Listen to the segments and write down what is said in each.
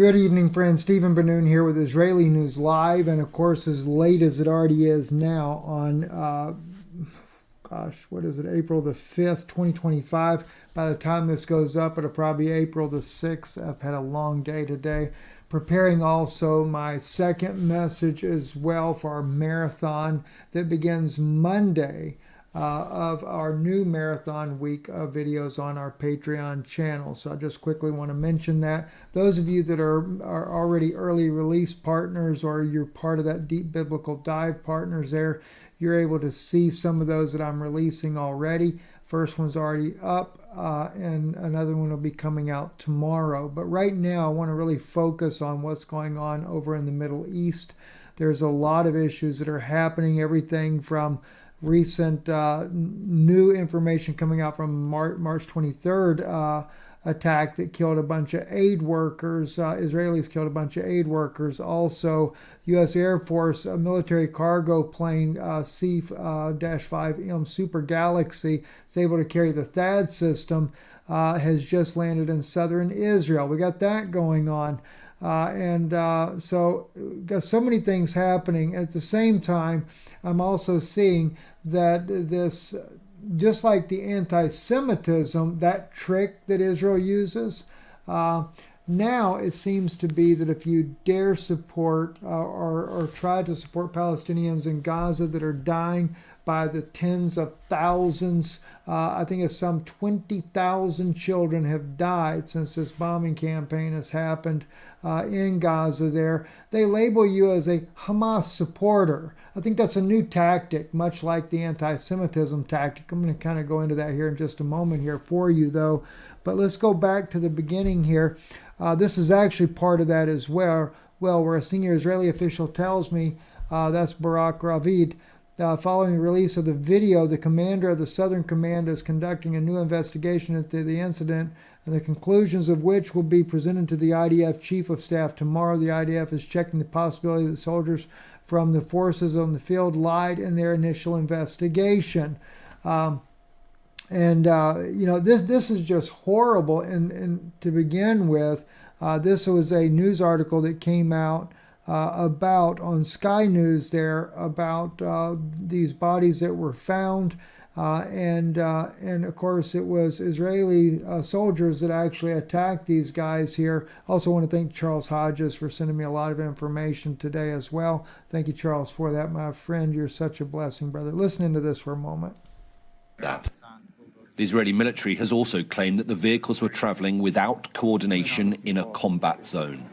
Good evening, friends. Stephen Benoon here with Israeli News Live, and of course, as late as it already is now on, April the 5th, 2025. By the time this goes up, it'll probably be April the 6th. I've had a long day today. Preparing also my second message as well for our marathon that begins Monday. Of our new marathon week of videos on our Patreon channel. So I just quickly want to mention that. Those of you that are already early release partners, or you're part of that Deep Biblical Dive partners there, you're able to see some of those that I'm releasing already. First one's already up, and another one will be coming out tomorrow. But right now I want to really focus on what's going on over in the Middle East. There's a lot of issues that are happening, everything from recent new information coming out from March 23rd attack that killed a bunch of aid workers. Israelis killed a bunch of aid workers. Also, U.S. Air Force military cargo plane C-5M Super Galaxy is able to carry the THAAD system, has just landed in southern Israel. We got that going on. So got so many things happening. At the same time, I'm also seeing that this, just like the anti-Semitism, that trick that Israel uses, now it seems to be that if you dare support or try to support Palestinians in Gaza that are dying by the tens of thousands, I think it's some 20,000 children have died since this bombing campaign has happened in Gaza there. They label you as a Hamas supporter. I think that's a new tactic, much like the anti-Semitism tactic. I'm going to kind of go into that here in just a moment here for you, though. But let's go back to the beginning here. This is actually part of that as well, where a senior Israeli official tells me, that's Barak Ravid, following the release of the video, the commander of the Southern Command is conducting a new investigation into the incident, and the conclusions of which will be presented to the IDF Chief of Staff tomorrow. The IDF is checking the possibility that soldiers from the forces on the field lied in their initial investigation. This is just horrible. And to begin with, this was a news article that came out about on Sky News there about these bodies that were found, and of course it was Israeli soldiers that actually attacked these guys here. Also want to thank Charles Hodges for sending me a lot of information today as well. Thank you, Charles, for that, my friend. You're such a blessing, brother. Listen into this for a moment. The Israeli military has also claimed that the vehicles were traveling without coordination in a combat zone.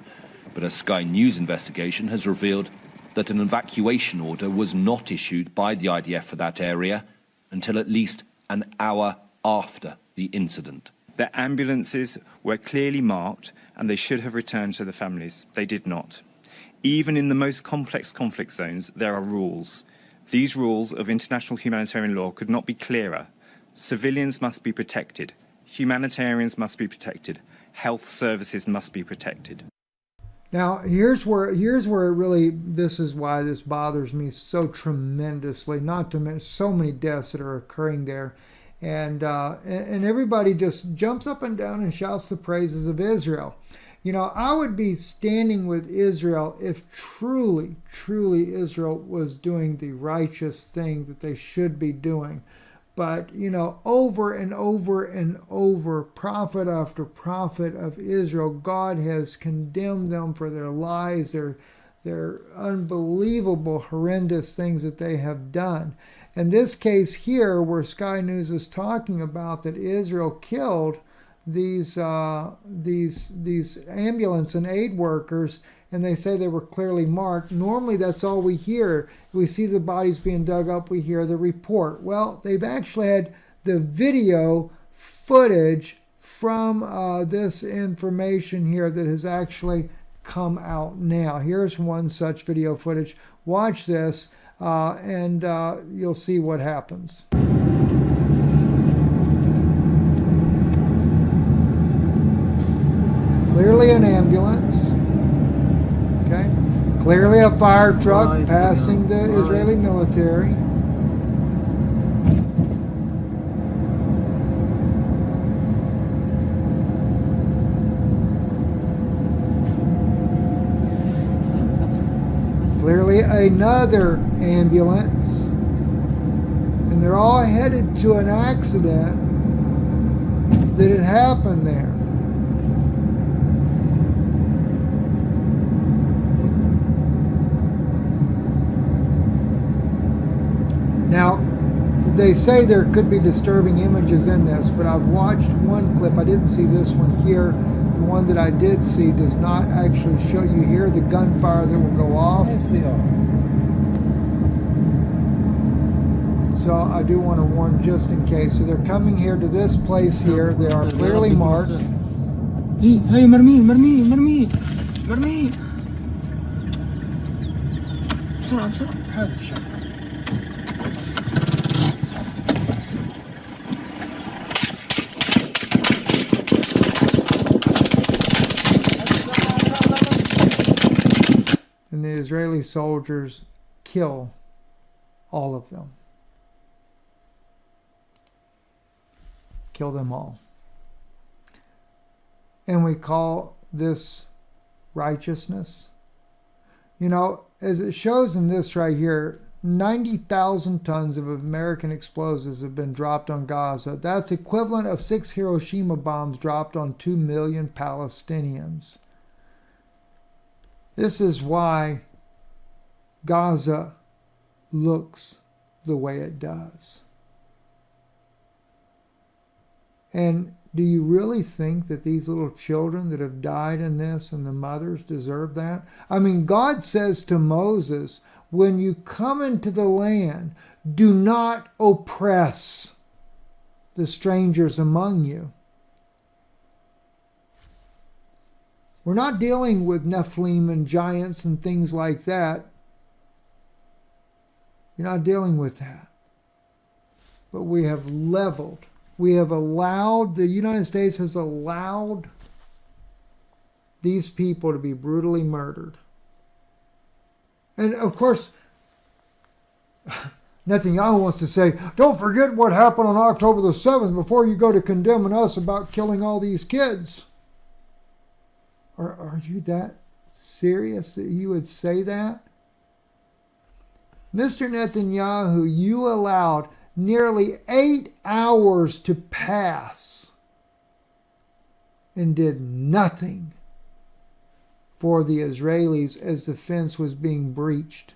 But a Sky News investigation has revealed that an evacuation order was not issued by the IDF for that area until at least an hour after the incident. Their ambulances were clearly marked and they should have returned to the families. They did not. Even in the most complex conflict zones, there are rules. These rules of international humanitarian law could not be clearer. Civilians must be protected. Humanitarians must be protected. Health services must be protected. Now, here's where it really, this is why this bothers me so tremendously, not to mention so many deaths that are occurring there. And everybody just jumps up and down and shouts the praises of Israel. You know, I would be standing with Israel if truly, truly Israel was doing the righteous thing that they should be doing. But, you know, over and over and over, prophet after prophet of Israel, God has condemned them for their lies, their unbelievable, horrendous things that they have done. In this case here, where Sky News is talking about that Israel killed these ambulance and aid workers, and they say they were clearly marked. Normally, that's all we hear. We see the bodies being dug up, we hear the report. Well, they've actually had the video footage from this information here that has actually come out now. Here's one such video footage. Watch this, and you'll see what happens. Clearly an ambulance. Okay. Clearly a fire truck passing the Israeli military. another ambulance, and they're all headed to an accident that had happened there. Now, they say there could be disturbing images in this, but I've watched one clip. I didn't see this one here. The one that I did see does not actually show. You hear the gunfire that will go off. Yes, they are. So I do want to warn just in case. So they're coming here to this place here. They are clearly marked. Hey, مرمي مرمي مرمي مرمي. بسرعة بسرعة. هذا الشيء. And the Israeli soldiers kill all of them. Kill them all. And we call this righteousness. You know, as it shows in this right here, 90,000 tons of American explosives have been dropped on Gaza. That's equivalent of 6 Hiroshima bombs dropped on 2 million Palestinians. This is why Gaza looks the way it does. And do you really think that these little children that have died in this and the mothers deserve that? I mean, God says to Moses, when you come into the land, do not oppress the strangers among you. We're not dealing with Nephilim and giants and things like that. You're not dealing with that. But we have leveled. We have allowed, the United States has allowed these people to be brutally murdered. And of course, Netanyahu wants to say, don't forget what happened on October the 7th before you go to condemning us about killing all these kids. Are you that serious that you would say that? Mr. Netanyahu, you allowed nearly 8 hours to pass and did nothing for the Israelis as the fence was being breached.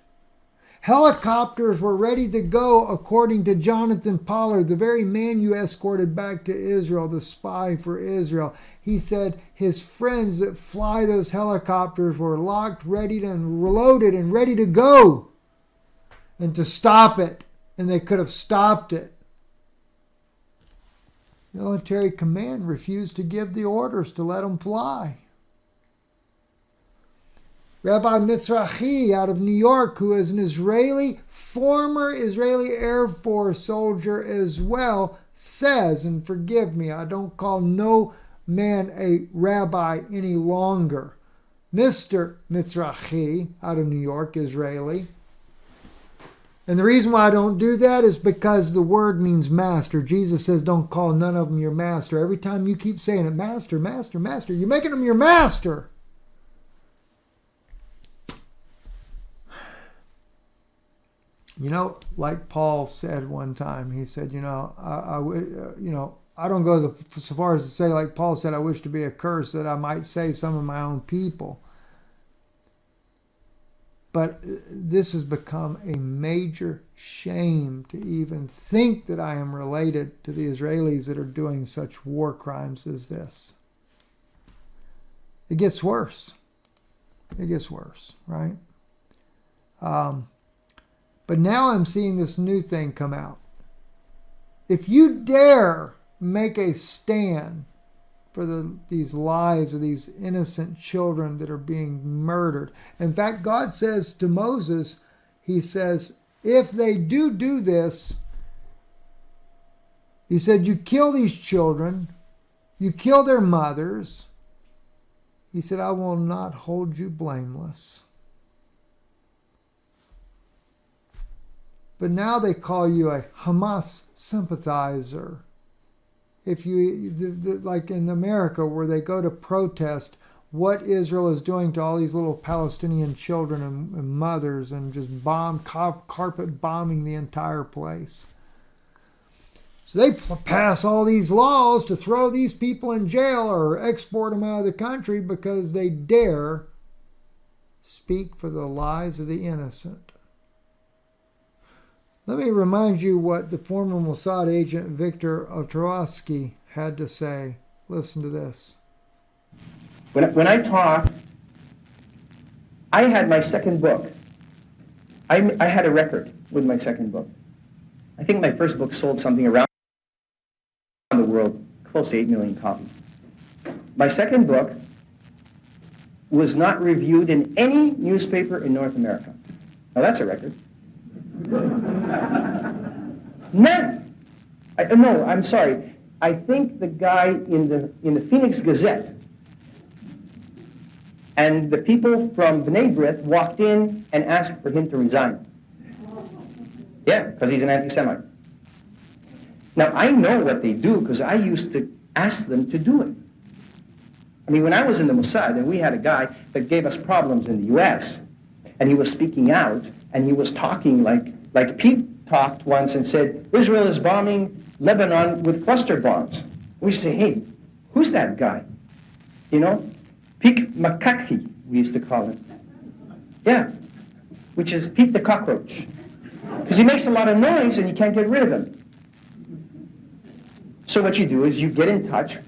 Helicopters were ready to go, according to Jonathan Pollard, the very man you escorted back to Israel, the spy for Israel. He said his friends that fly those helicopters were locked, ready and reloaded and ready to go and to stop it. And they could have stopped it. Military command refused to give the orders to let them fly. Rabbi Mizrahi out of New York, who is an former Israeli Air Force soldier as well, says, and forgive me, I don't call no man a rabbi any longer. Mr. Mizrahi out of New York, Israeli. And the reason why I don't do that is because the word means master. Jesus says don't call none of them your master. Every time you keep saying it, master, master, master, you're making them your master. You know, like Paul said one time, he said, I don't go so far as to say, like Paul said, I wish to be accursed that I might save some of my own people. But this has become a major shame to even think that I am related to the Israelis that are doing such war crimes as this. It gets worse. It gets worse, right? But now I'm seeing this new thing come out. If you dare make a stand for these lives of these innocent children that are being murdered. In fact, God says to Moses, he says, if they do this, he said, you kill these children, you kill their mothers. He said, I will not hold you blameless. But now they call you a Hamas sympathizer. If you, like in America, where they go to protest what Israel is doing to all these little Palestinian children and mothers, and just carpet bombing the entire place. So they pass all these laws to throw these people in jail or export them out of the country because they dare speak for the lives of the innocent. Let me remind you what the former Mossad agent Victor Astrovosky had to say. Listen to this. When I talk, I had my second book. I had a record with my second book. I think my first book sold something around the world, close to 8 million copies. My second book was not reviewed in any newspaper in North America. Now that's a record. None. No, I'm sorry. I think the guy in the Phoenix Gazette and the people from B'nai B'rith walked in and asked for him to resign. Yeah, because he's an anti-Semite. Now, I know what they do because I used to ask them to do it. I mean, when I was in the Mossad and we had a guy that gave us problems in the U.S., and he was speaking out, and he was talking like Pete talked once and said, Israel is bombing Lebanon with cluster bombs. We say, hey, who's that guy? You know? Pete Makaki, we used to call him. Yeah, which is Pete the cockroach. Because he makes a lot of noise and you can't get rid of him. So what you do is you get in touch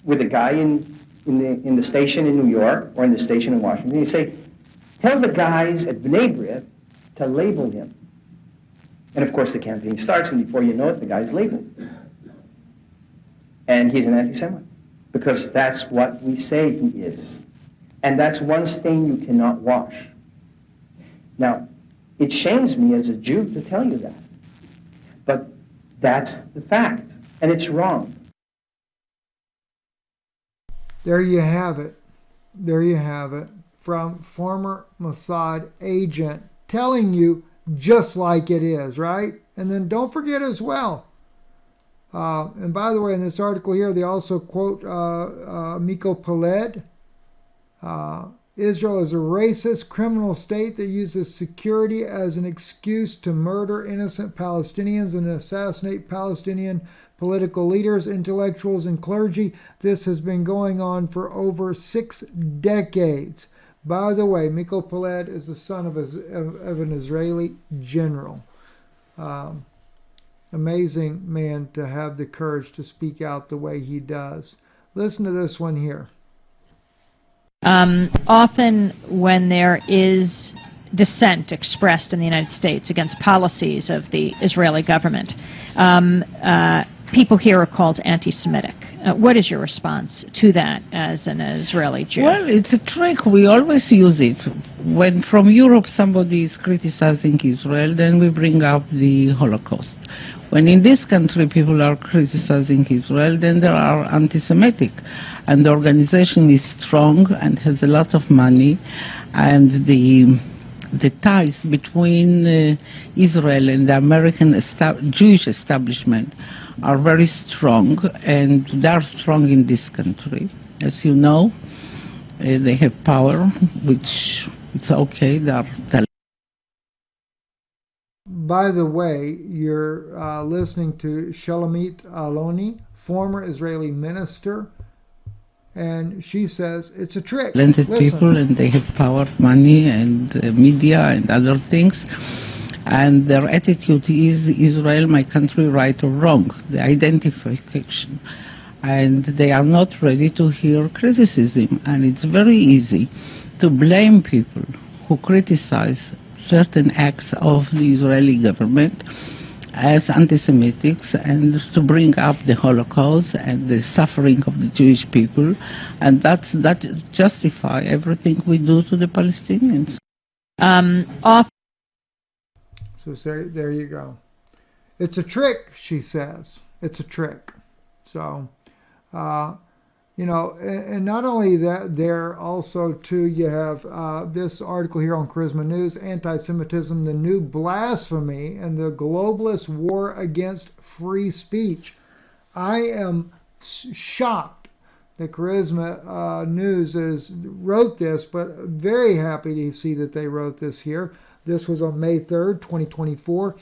with a guy in the station in New York or in the station in Washington. You say, tell the guys at B'nai B'rith to label him. And of course the campaign starts, and before you know it, the guy's labeled. And he's an anti-Semite. Because that's what we say he is. And that's one stain you cannot wash. Now, it shames me as a Jew to tell you that. But that's the fact. And it's wrong. There you have it. There you have it. From former Mossad agent telling you just like it is, right? And then don't forget as well, and by the way, in this article here, they also quote Miko Peled. Israel is a racist criminal state that uses security as an excuse to murder innocent Palestinians and assassinate Palestinian political leaders, intellectuals, and clergy. This has been going on for over 6 decades. By the way, Miko Peled is the son of an Israeli general. Amazing man to have the courage to speak out the way he does. Listen to this one here. Often when there is dissent expressed in the United States against policies of the Israeli government, people here are called anti-Semitic. What is your response to that as an Israeli Jew? Well, it's a trick. We always use it. When from Europe somebody is criticizing Israel, then we bring up the Holocaust. When in this country people are criticizing Israel, then they are anti-Semitic. And the organization is strong and has a lot of money, and the ties between Israel and the American Jewish establishment are very strong, and they are strong in this country. As you know, they have power, which it's okay. They are. By the way, you're listening to Shulamit Aloni, former Israeli minister, and she says it's a trick. Talented people, and they have power, money, and media, and other things. And their attitude is Israel, my country, right or wrong, the identification. And they are not ready to hear criticism. And it's very easy to blame people who criticize certain acts of the Israeli government as anti-Semitics, and to bring up the Holocaust and the suffering of the Jewish people. And that justify everything we do to the Palestinians. So there you go. It's a trick, she says. It's a trick. So, and not only that, there also, too, you have this article here on Charisma News, Anti-Semitism, the New Blasphemy, and the Globalist War Against Free Speech. I am shocked that Charisma News wrote this, but very happy to see that they wrote this here. This was on May 3rd, 2024.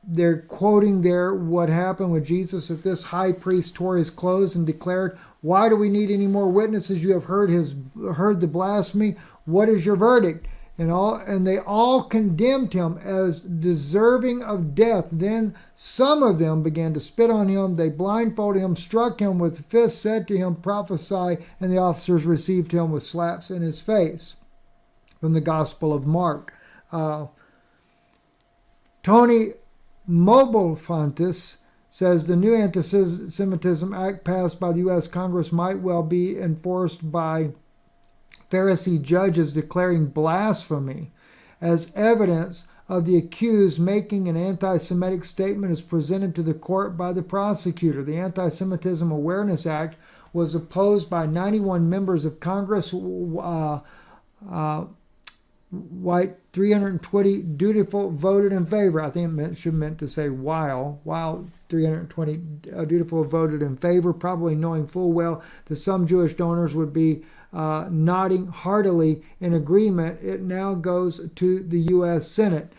They're quoting there what happened with Jesus, that this high priest tore his clothes and declared, "Why do we need any more witnesses? You have heard the blasphemy. What is your verdict?" And they all condemned him as deserving of death. Then some of them began to spit on him. They blindfolded him, struck him with fists, said to him, "Prophesy," and the officers received him with slaps in his face. From the Gospel of Mark. Tony Mobilfontis says the new Anti-Semitism Act passed by the U.S. Congress might well be enforced by Pharisee judges declaring blasphemy as evidence of the accused making an anti-Semitic statement is presented to the court by the prosecutor. The Anti-Semitism Awareness Act was opposed by 91 members of Congress, white 320 dutiful voted in favor. I think it should meant to say while 320 dutiful voted in favor, probably knowing full well that some Jewish donors would be nodding heartily in agreement. It now goes to the U.S. Senate.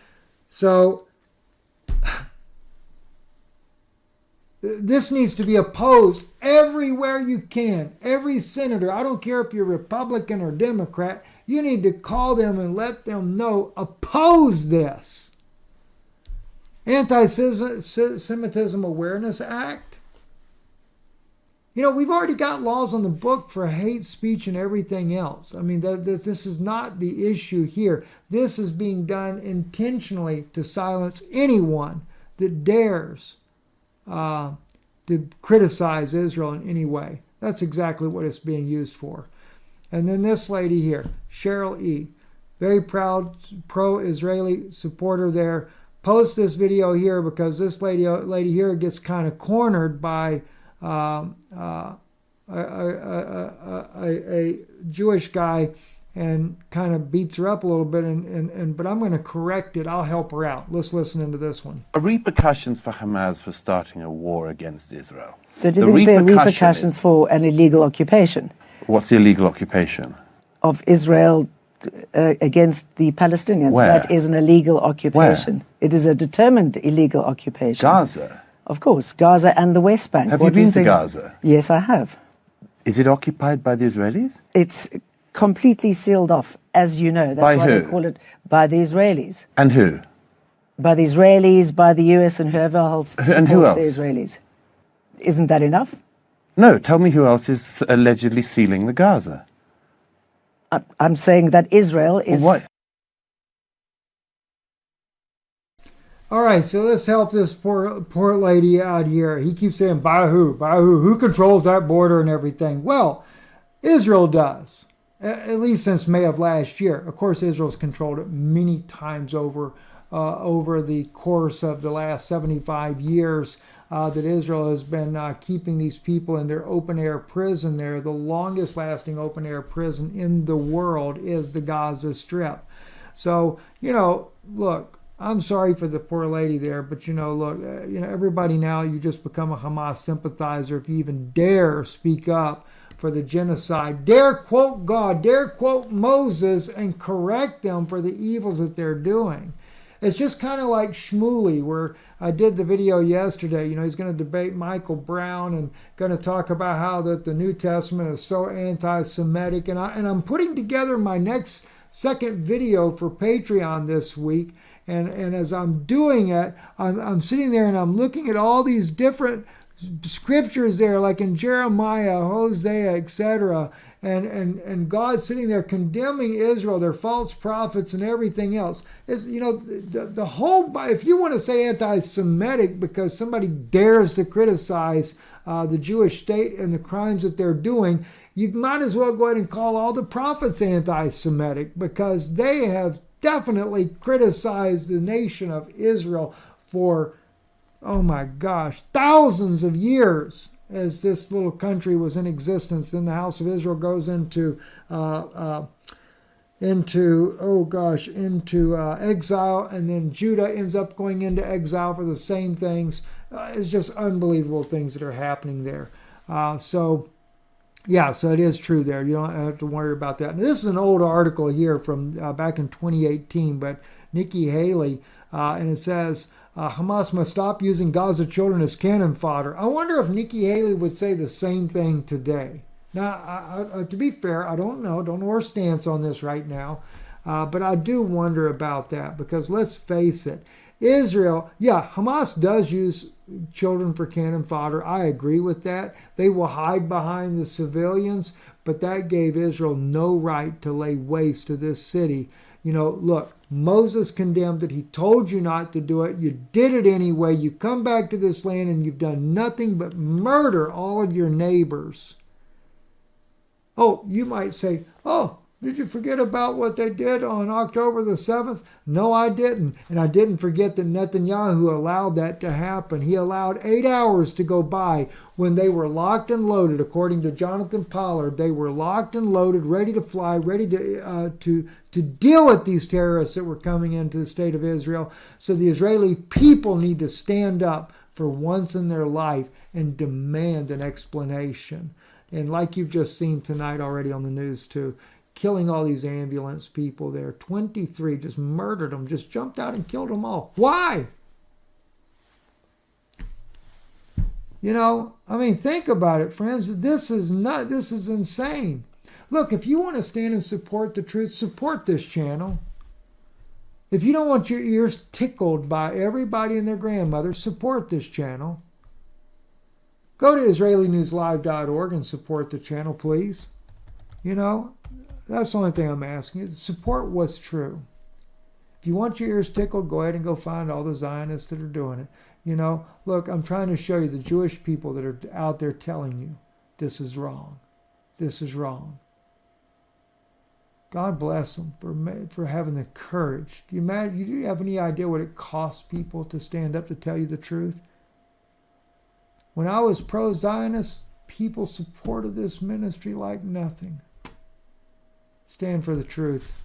So this needs to be opposed everywhere you can. Every senator, I don't care if you're Republican or Democrat, you need to call them and let them know, oppose this. Anti-Semitism Awareness Act. You know, we've already got laws on the book for hate speech and everything else. I mean, this is not the issue here. This is being done intentionally to silence anyone that dares to criticize Israel in any way. That's exactly what it's being used for. And then this lady here, Cheryl E., very proud pro-Israeli supporter there, posts this video here because this lady here gets kind of cornered by a Jewish guy and kind of beats her up a little bit. But I'm going to correct it. I'll help her out. Let's listen into this one. Repercussions for Hamas for starting a war against Israel. So do you think there are repercussions for an illegal occupation? What's the illegal occupation? Of Israel against the Palestinians. Where? That is an illegal occupation. Where? It is a determined illegal occupation. Gaza? Of course, Gaza and the West Bank. Have you been to Gaza? Yes, I have. Is it occupied by the Israelis? It's completely sealed off, as you know. That's By why who? they call it by the Israelis. And who? By the Israelis, by the US, and whoever else supports And who else? the Israelis. Isn't that enough? No, tell me who else is allegedly sealing the Gaza. I'm saying that Israel is... What? All right, so let's help this poor lady out here. He keeps saying, by who? By who? Who controls that border and everything? Well, Israel does, at least since May of last year. Of course, Israel's controlled it many times over the course of the last 75 years that Israel has been keeping these people in their open-air prison there. The longest-lasting open-air prison in the world is the Gaza Strip. So, look, I'm sorry for the poor lady there, but look, everybody now, you just become a Hamas sympathizer if you even dare speak up for the genocide, dare quote God, dare quote Moses, and correct them for the evils that they're doing. It's just kind of like Shmuley, where I did the video yesterday. He's going to debate Michael Brown and going to talk about how that the New Testament is so anti-Semitic. And I'm putting together my next second video for Patreon this week. And as I'm doing it, I'm sitting there and I'm looking at all these different scriptures there, like in Jeremiah, Hosea, etc., and God sitting there condemning Israel, their false prophets, and everything else. Is the whole. If you want to say anti-Semitic because somebody dares to criticize the Jewish state and the crimes that they're doing, you might as well go ahead and call all the prophets anti-Semitic, because they have definitely criticized the nation of Israel for, oh my gosh, thousands of years as this little country was in existence. Then the house of Israel goes into exile, and then Judah ends up going into exile for the same things. It's just unbelievable things that are happening there. So Yeah, so it is true there. You don't have to worry about that. And this is an old article here from back in 2018, but Nikki Haley, and it says, Hamas must stop using Gaza children as cannon fodder. I wonder if Nikki Haley would say the same thing today. Now, to be fair, I don't know her stance on this right now, but I do wonder about that because let's face it, Israel, yeah, Hamas does use children for cannon fodder. I agree with that. They will hide behind the civilians, but that gave Israel no right to lay waste to this city. You know, look, Moses condemned it. He told you not to do it. You did it anyway. You come back to this land and you've done nothing but murder all of your neighbors. Oh, you might say, oh, did you forget about what they did on October the 7th? No, I didn't. And I didn't forget that Netanyahu allowed that to happen. He allowed 8 hours to go by when they were locked and loaded. According to Jonathan Pollard, they were locked and loaded, ready to fly, ready to deal with these terrorists that were coming into the state of Israel. So the Israeli people need to stand up for once in their life and demand an explanation. And like you've just seen tonight already on the news too, killing all these ambulance people there. 23 just murdered them, just jumped out and killed them all. Why? You know, I mean, think about it, friends. This is insane. Look, if you want to stand and support the truth, support this channel. If you don't want your ears tickled by everybody and their grandmother, support this channel. Go to IsraeliNewsLive.org and support the channel, please. You know, that's the only thing I'm asking you. Support what's true. If you want your ears tickled, go ahead and go find all the Zionists that are doing it. You know, look, I'm trying to show you the Jewish people that are out there telling you this is wrong. This is wrong. God bless them for having the courage. Do you have any idea what it costs people to stand up to tell you the truth? When I was pro-Zionist, people supported this ministry like nothing. Stand for the truth,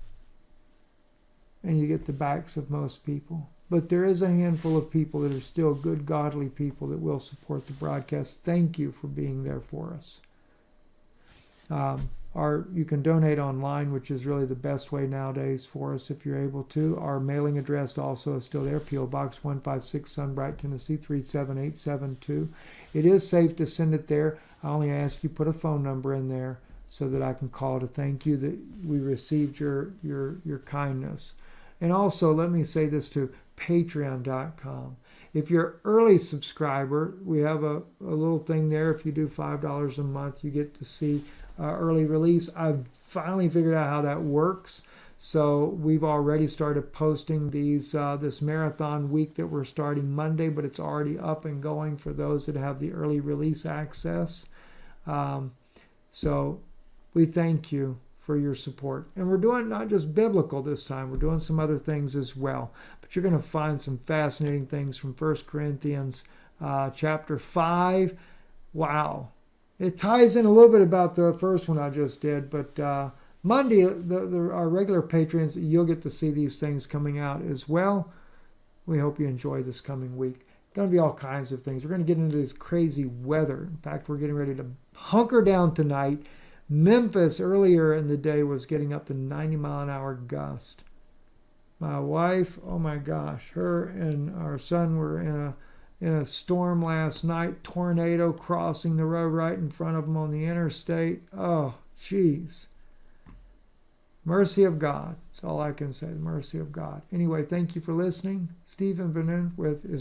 and you get the backs of most people. But there is a handful of people that are still good, godly people that will support the broadcast. Thank you for being there for us. You can donate online, which is really the best way nowadays for us if you're able to. Our mailing address also is still there, P.O. Box 156, Sunbright, Tennessee 37872. It is safe to send it there. I only ask you put a phone number in there so that I can call to thank you that we received your kindness. And also, let me say this too, patreon.com. If you're an early subscriber, we have a little thing there. If you do $5 a month, you get to see early release. I've finally figured out how that works. So we've already started posting these this marathon week that we're starting Monday, but it's already up and going for those that have the early release access. So we thank you for your support. And we're doing not just biblical this time, we're doing some other things as well. But you're going to find some fascinating things from 1 Corinthians chapter 5. Wow. It ties in a little bit about the first one I just did, but Monday, our regular patrons, you'll get to see these things coming out as well. We hope you enjoy this coming week. Going to be all kinds of things. We're going to get into this crazy weather. In fact, we're getting ready to hunker down tonight. Memphis earlier in the day was getting up to 90-mile-an-hour gust. My wife, oh my gosh, her and our son were in a storm last night, tornado crossing the road right in front of them on the interstate. Oh, jeez. Mercy of God. That's all I can say, mercy of God. Anyway, thank you for listening. Stephen Ben-Nun with Israel.